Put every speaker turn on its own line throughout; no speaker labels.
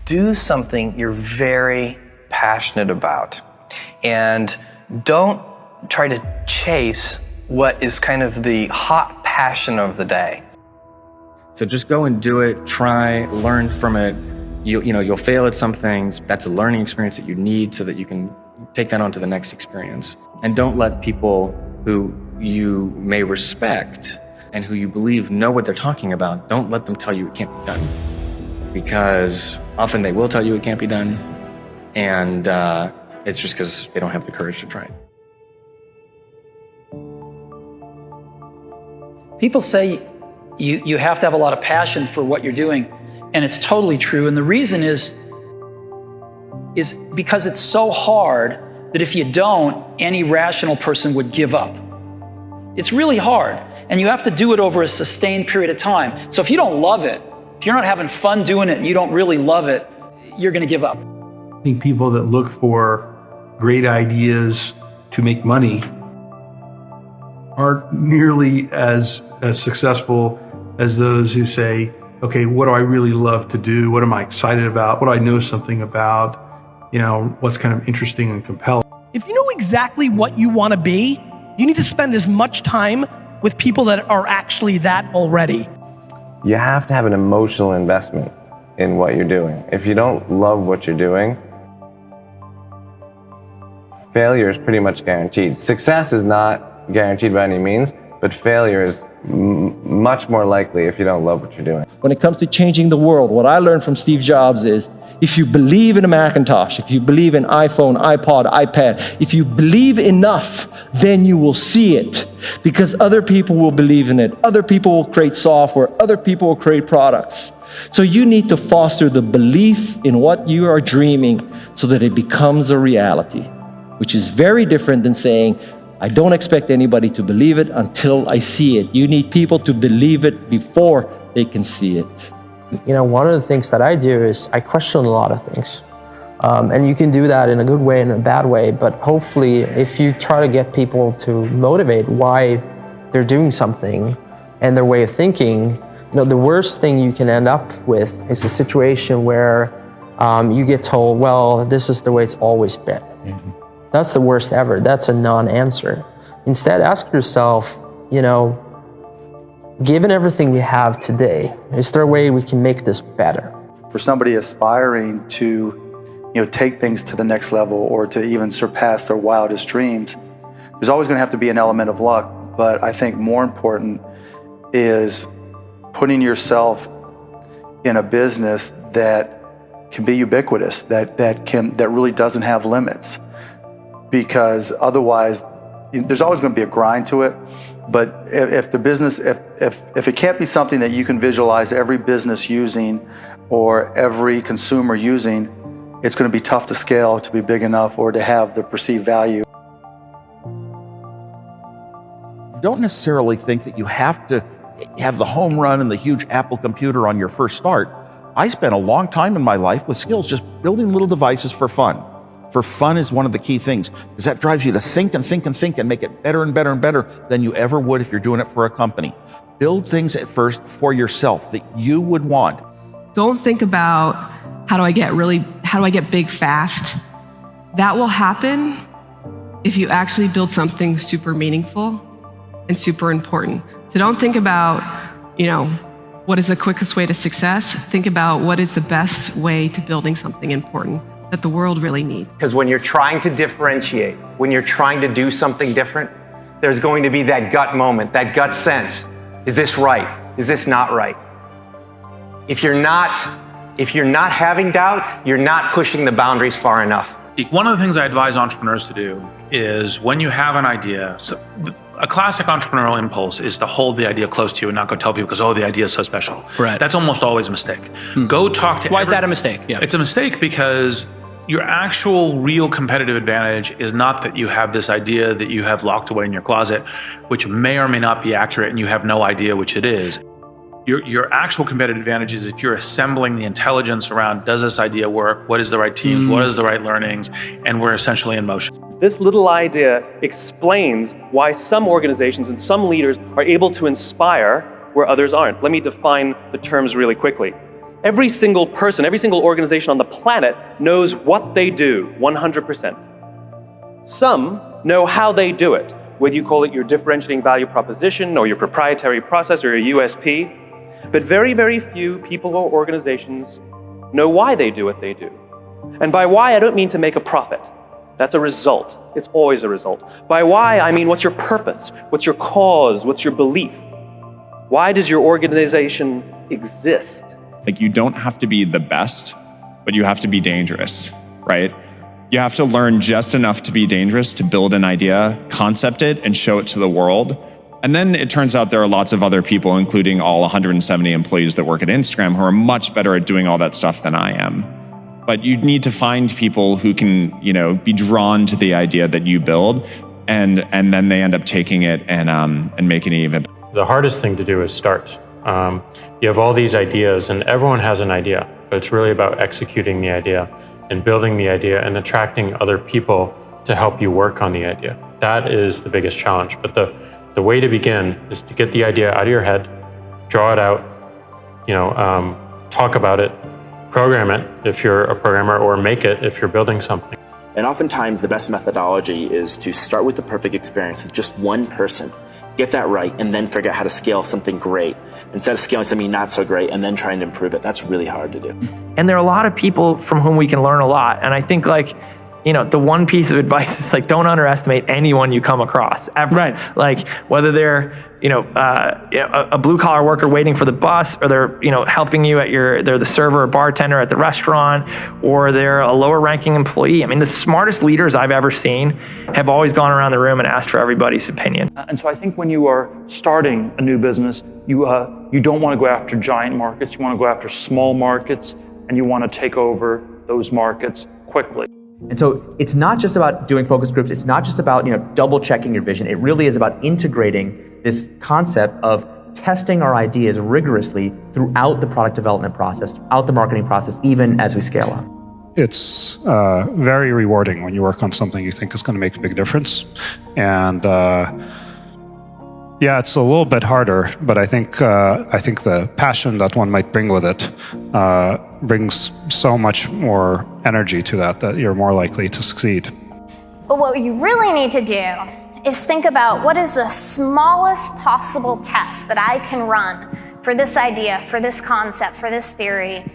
Do something you're very passionate about, and don't try to chase what is kind of the hot passion of the day.
So just go and do it, try, learn from it. You'll fail at some things. That's a learning experience that you need so that you can take that on to the next experience. And don't let people who you may respect and who you believe know what they're talking about, don't let them tell you it can't be done. Because often they will tell you it can't be done, and it's just because they don't have the courage to try it.
People say you have to have a lot of passion for what you're doing, and it's totally true. And the reason is because it's so hard that if you don't, any rational person would give up. It's really hard, and you have to do it over a sustained period of time. So if you don't love it, if you're not having fun doing it and you don't really love it, you're going to give up.
I think people that look for great ideas to make money aren't nearly as successful as those who say, okay, what do I really love to do? What am I excited about? What do I know something about? What's kind of interesting and compelling?
If you know exactly what you want to be, you need to spend as much time with people that are actually that already.
You have to have an emotional investment in what you're doing. If you don't love what you're doing, failure is pretty much guaranteed. Success is not guaranteed by any means, but failure is much more likely if you don't love what you're doing.
When it comes to changing the world, what I learned from Steve Jobs is, if you believe in a Macintosh, if you believe in iPhone, iPod, iPad, if you believe enough, then you will see it. Because other people will believe in it. Other people will create software. Other people will create products. So you need to foster the belief in what you are dreaming so that it becomes a reality, which is very different than saying, I don't expect anybody to believe it until I see it. You need people to believe it before they can see it.
One of the things that I do is I question a lot of things. And you can do that in a good way and a bad way, but hopefully if you try to get people to motivate why they're doing something and their way of thinking, the worst thing you can end up with is a situation where you get told, well, this is the way it's always been. Mm-hmm. That's the worst ever. That's a non-answer. Instead, ask yourself, given everything we have today, is there a way we can make this better?
For somebody aspiring to, take things to the next level or to even surpass their wildest dreams, there's always going to have to be an element of luck. But I think more important is putting yourself in a business that can be ubiquitous, that really doesn't have limits. Because otherwise, there's always going to be a grind to it. But if the business, if it can't be something that you can visualize every business using or every consumer using, it's going to be tough to scale to be big enough or to have the perceived value.
Don't necessarily think that you have to have the home run and the huge Apple computer on your first start. I spent a long time in my life with skills just building little devices for fun. For fun is one of the key things, because that drives you to think and think and think and make it better and better and better than you ever would if you're doing it for a company. Build things at first for yourself that you would want.
Don't think about how do I get big fast. That will happen if you actually build something super meaningful and super important. So don't think about, what is the quickest way to success? Think about what is the best way to building something important that the world really needs.
Because when you're trying to differentiate, when you're trying to do something different, there's going to be that gut moment, that gut sense. Is this right? Is this not right? If you're not having doubt, you're not pushing the boundaries far enough.
One of the things I advise entrepreneurs to do is when you have an idea, a classic entrepreneurial impulse is to hold the idea close to you and not go tell people because, the idea is so special.
Right.
That's almost always a mistake. Go talk to
Why is that a mistake? Yeah.
It's a mistake because your actual real competitive advantage is not that you have this idea that you have locked away in your closet, which may or may not be accurate and you have no idea which it is. Your actual competitive advantage is if you're assembling the intelligence around, does this idea work? What is the right team? What is the right learnings? And we're essentially in motion.
This little idea explains why some organizations and some leaders are able to inspire where others aren't. Let me define the terms really quickly. Every single person, every single organization on the planet knows what they do 100%. Some know how they do it, whether you call it your differentiating value proposition or your proprietary process or your USP. But very, very few people or organizations know why they do what they do. And by why, I don't mean to make a profit. That's a result. It's always a result. By why, I mean what's your purpose? What's your cause? What's your belief? Why does your organization exist?
Like, you don't have to be the best, but you have to be dangerous, right? You have to learn just enough to be dangerous, to build an idea, concept it, and show it to the world. And then it turns out there are lots of other people, including all 170 employees that work at Instagram, who are much better at doing all that stuff than I am. But you need to find people who can, be drawn to the idea that you build, and then they end up taking it and making it even better.
The hardest thing to do is start. You have all these ideas, and everyone has an idea, but it's really about executing the idea and building the idea and attracting other people to help you work on the idea. That is the biggest challenge. But the way to begin is to get the idea out of your head, draw it out, talk about it, program it if you're a programmer, or make it if you're building something.
And oftentimes the best methodology is to start with the perfect experience with just one person, get that right, and then figure out how to scale something great instead of scaling something not so great and then trying to improve it. That's really hard to do.
And there are a lot of people from whom we can learn a lot. And I think the one piece of advice is don't underestimate anyone you come across ever. Right. Like whether they're, a blue collar worker waiting for the bus, or they're, helping you they're the server or bartender at the restaurant, or they're a lower ranking employee. I mean, the smartest leaders I've ever seen have always gone around the room and asked for everybody's opinion.
And so I think when you are starting a new business, you don't want to go after giant markets. You want to go after small markets, and you want to take over those markets quickly.
And so it's not just about doing focus groups. It's not just about double checking your vision. It really is about integrating this concept of testing our ideas rigorously throughout the product development process, throughout the marketing process, even as we scale up.
It's very rewarding when you work on something you think is going to make a big difference. And it's a little bit harder, but I think the passion that one might bring with it brings so much more energy to that you're more likely to succeed.
But what you really need to do is think about what is the smallest possible test that I can run for this idea, for this concept, for this theory,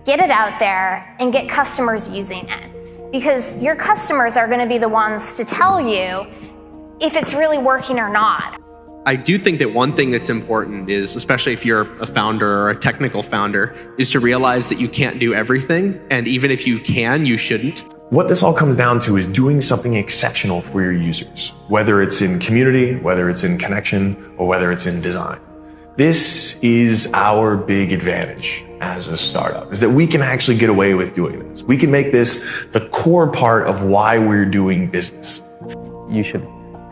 get it out there and get customers using it. Because your customers are going to be the ones to tell you if it's really working or not.
I do think that one thing that's important is, especially if you're a founder or a technical founder, is to realize that you can't do everything. And even if you can, you shouldn't.
What this all comes down to is doing something exceptional for your users, whether it's in community, whether it's in connection, or whether it's in design. This is our big advantage as a startup, is that we can actually get away with doing this. We can make this the core part of why we're doing business.
You should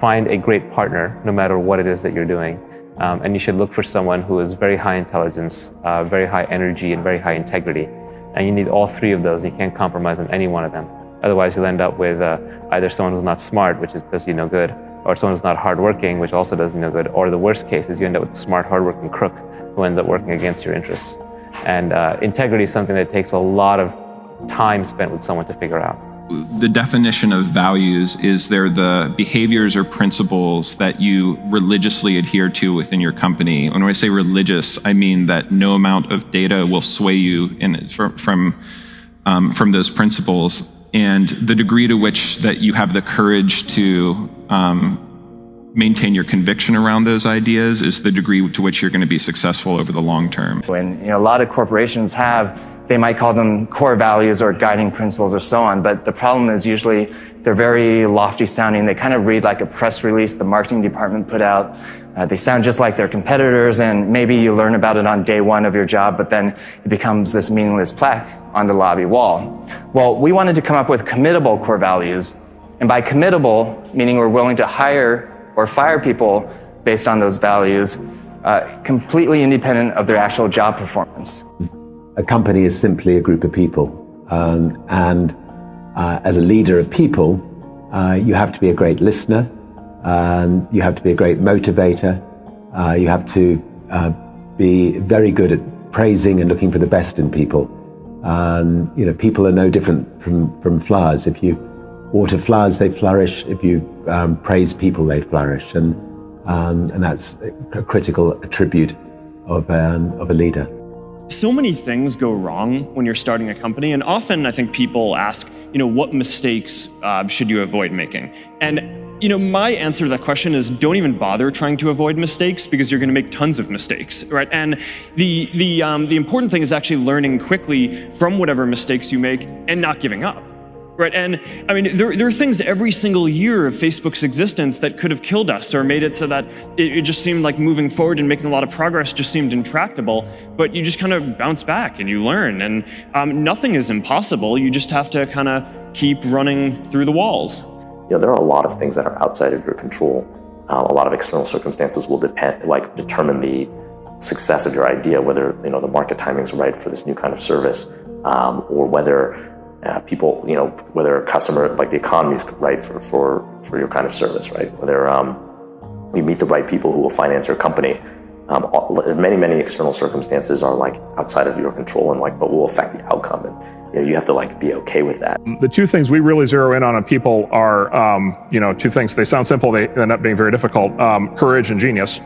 find a great partner no matter what it is that you're doing. And you should look for someone who is very high intelligence, very high energy, and very high integrity. And you need all three of those. You can't compromise on any one of them. Otherwise, you'll end up with either someone who's not smart, which does you no good, or someone who's not hardworking, which also does you no good, or the worst case is you end up with a smart, hardworking crook who ends up working against your interests. And integrity is something that takes a lot of time spent with someone to figure out.
The definition of values is they're the behaviors or principles that you religiously adhere to within your company. When I say religious, I mean that no amount of data will sway you from those principles. And the degree to which that you have the courage to maintain your conviction around those ideas is the degree to which you're going to be successful over the long term.
When a lot of corporations they might call them core values or guiding principles or so on, but the problem is usually they're very lofty sounding. They kind of read like a press release the marketing department put out. They sound just like their competitors, and maybe you learn about it on day one of your job, but then it becomes this meaningless plaque on the lobby wall. Well, we wanted to come up with committable core values, and by committable, meaning we're willing to hire or fire people based on those values, completely independent of their actual job performance.
A company is simply a group of people, and as a leader of people, you have to be a great listener, you have to be a great motivator, you have to be very good at praising and looking for the best in people. People are no different from flowers. If you water flowers, they flourish. If you praise people, they flourish. And that's a critical attribute of a leader.
So many things go wrong when you're starting a company, and often I think people ask, what mistakes should you avoid making? And my answer to that question is don't even bother trying to avoid mistakes, because you're going to make tons of mistakes, right? And the important thing is actually learning quickly from whatever mistakes you make and not giving up. Right, and I mean, there are things every single year of Facebook's existence that could have killed us or made it so that it just seemed like moving forward and making a lot of progress just seemed intractable, but you just kind of bounce back and you learn, and nothing is impossible. You just have to kind of keep running through the walls.
There are a lot of things that are outside of your control. A lot of external circumstances will determine the success of your idea, whether the market timing's right for this new kind of service, or whether people, whether a customer, like the economy's right for your kind of service, right? Whether you meet the right people who will finance your company. Many external circumstances are outside of your control and but will affect the outcome, and you have to be okay with that.
The two things we really zero in on people are two things. They sound simple, they end up being very difficult. Courage and genius.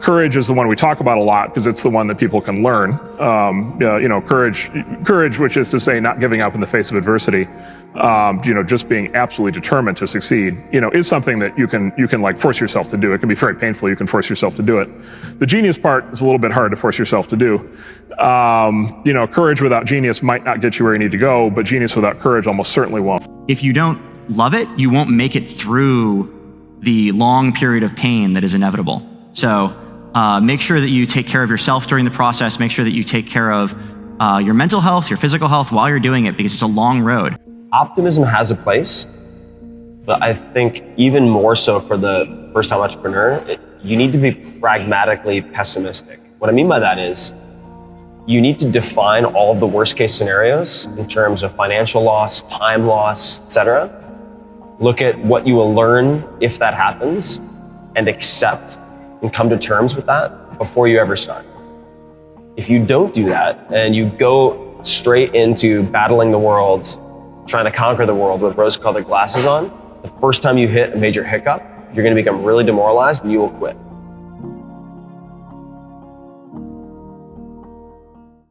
Courage is the one we talk about a lot because it's the one that people can learn. Courage, which is to say not giving up in the face of adversity, just being absolutely determined to succeed, is something that you can force yourself to do. It can be very painful. You can force yourself to do it. The genius part is a little bit hard to force yourself to do. Courage without genius might not get you where you need to go, but genius without courage almost certainly won't.
If you don't love it, you won't make it through the long period of pain that is inevitable. So make sure that you take care of yourself during the process. Make sure that you take care of your mental health, your physical health while you're doing it, because it's a long road.
Optimism has a place, but I think even more so for the first-time entrepreneur, you need to be pragmatically pessimistic. What I mean by that is you need to define all of the worst-case scenarios in terms of financial loss, time loss, etc. Look at what you will learn if that happens and accept and come to terms with that before you ever start. If you don't do that and you go straight into battling the world, trying to conquer the world with rose-colored glasses on, the first time you hit a major hiccup, you're going to become really demoralized and you will quit.